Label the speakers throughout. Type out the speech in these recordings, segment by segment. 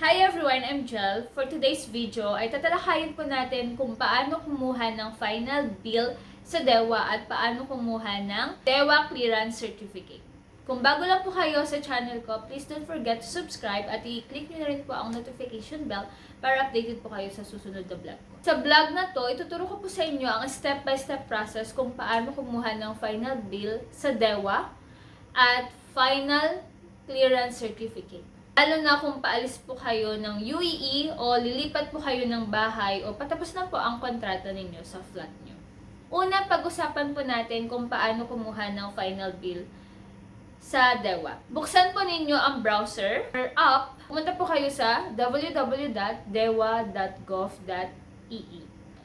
Speaker 1: Hi everyone, I'm Jel. For today's video ay tatalakayin po natin kung paano kumuha ng final bill sa DEWA at paano kumuha ng DEWA Clearance Certificate. Kung bago lang po kayo sa channel ko, please don't forget to subscribe at i-click nyo na rin po ang notification bell para updated po kayo sa susunod na vlog ko. Sa vlog na to, ituturo ko po sa inyo ang step-by-step process kung paano kumuha ng final bill sa DEWA at final clearance certificate. Lalo na kung paalis po kayo ng UAE o lilipat po kayo ng bahay o patapos na po ang kontrata ninyo sa flat nyo. Una, pag-usapan po natin kung paano kumuha ng final bill sa DEWA. Buksan po ninyo ang browser or app. Pumunta po kayo sa www.dewa.gov.ee.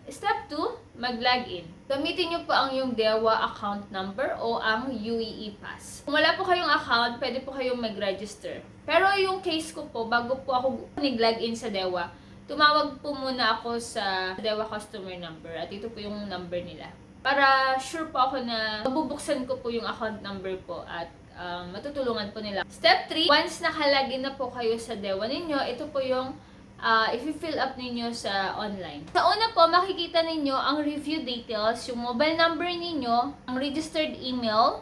Speaker 1: Step 2, mag-login. Gamitin nyo po ang yung DEWA account number o ang UAE Pass. Kung wala po kayong account, pwede po kayong mag-register. Pero yung case ko po, bago po ako nag-login sa DEWA, tumawag po muna ako sa DEWA customer number at ito po yung number nila. Para sure po ako na mabubuksan ko po yung account number po at matutulungan po nila. Step 3, once nakalagin na po kayo sa DEWA ninyo, ito po yung i-fill up ninyo sa online. Sa una po, makikita ninyo ang review details, yung mobile number ninyo, ang registered email,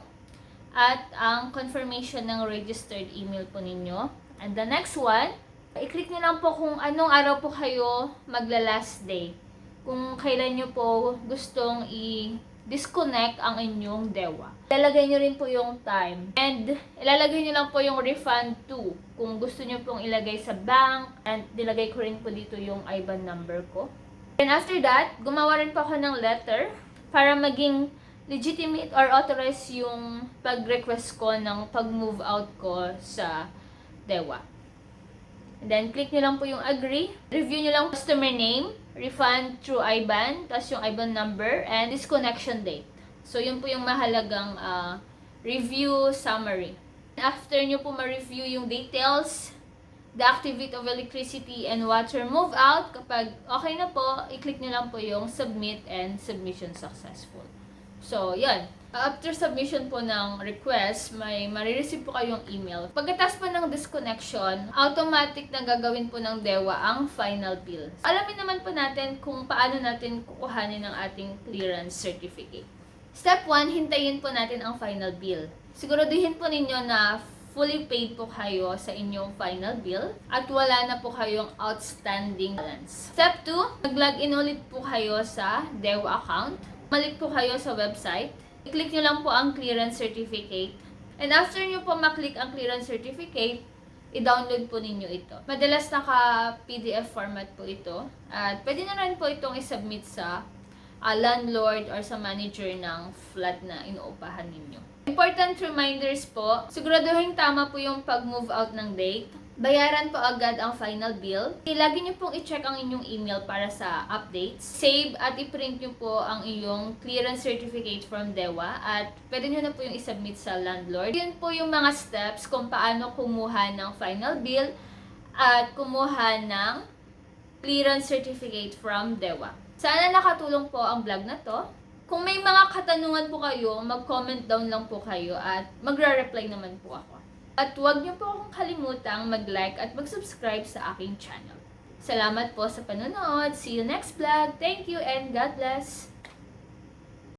Speaker 1: at ang confirmation ng registered email po ninyo. And the next one, i-click nyo lang po kung anong araw po kayo magla-last day. Kung kailan nyo po gustong i-disconnect ang inyong DEWA. Ilalagay nyo rin po yung time. And ilalagay nyo lang po yung refund to. Kung gusto nyo pong ilagay sa bank. And nilagay ko rin po dito yung IBAN number ko. And after that, gumawa rin po ako ng letter para maging legitimate or authorized yung pag-request ko ng pag-move out ko sa DEWA. And then, click nyo lang po yung agree. Review nyo lang customer name, refund through IBAN, tapos yung IBAN number, and disconnection date. So, yun po yung mahalagang review summary. After nyo po ma-review yung details, the activate of electricity and water move out, kapag okay na po, i-click nyo lang po yung submit and submission successful. So, yan. After submission po ng request, may marireceive po kayong email. Pagkatapos po ng disconnection, automatic na gagawin po ng DEWA ang final bill. Alamin naman po natin kung paano natin kukuhanin ang ating clearance certificate. Step 1, hintayin po natin ang final bill. Siguraduhin po ninyo na fully paid po kayo sa inyong final bill at wala na po kayong outstanding balance. Step 2, mag-login ulit po kayo sa DEWA account. Balik po kayo sa website. I-click nyo lang po ang clearance certificate. And after nyo po maklik ang clearance certificate, i-download po ninyo ito. Madalas naka-PDF format po ito. At pwede na rin po itong i-submit sa landlord or sa manager ng flat na inuupahan ninyo. Important reminders po, siguraduhin tama po yung pag-move out ng date. Bayaran po agad ang final bill. Lagi nyo pong i-check ang inyong email para sa updates. Save at i-print nyo po ang iyong clearance certificate from DEWA at pwede nyo na po yung i-submit sa landlord. Yun po yung mga steps kung paano kumuha ng final bill at kumuha ng clearance certificate from DEWA. Sana nakatulong po ang vlog na to. Kung may mga katanungan po kayo, mag-comment down lang po kayo at magre-reply naman po ako. At huwag niyo po akong kalimutang mag-like at mag-subscribe sa aking channel. Salamat po sa panonood. See you next vlog. Thank you and God bless!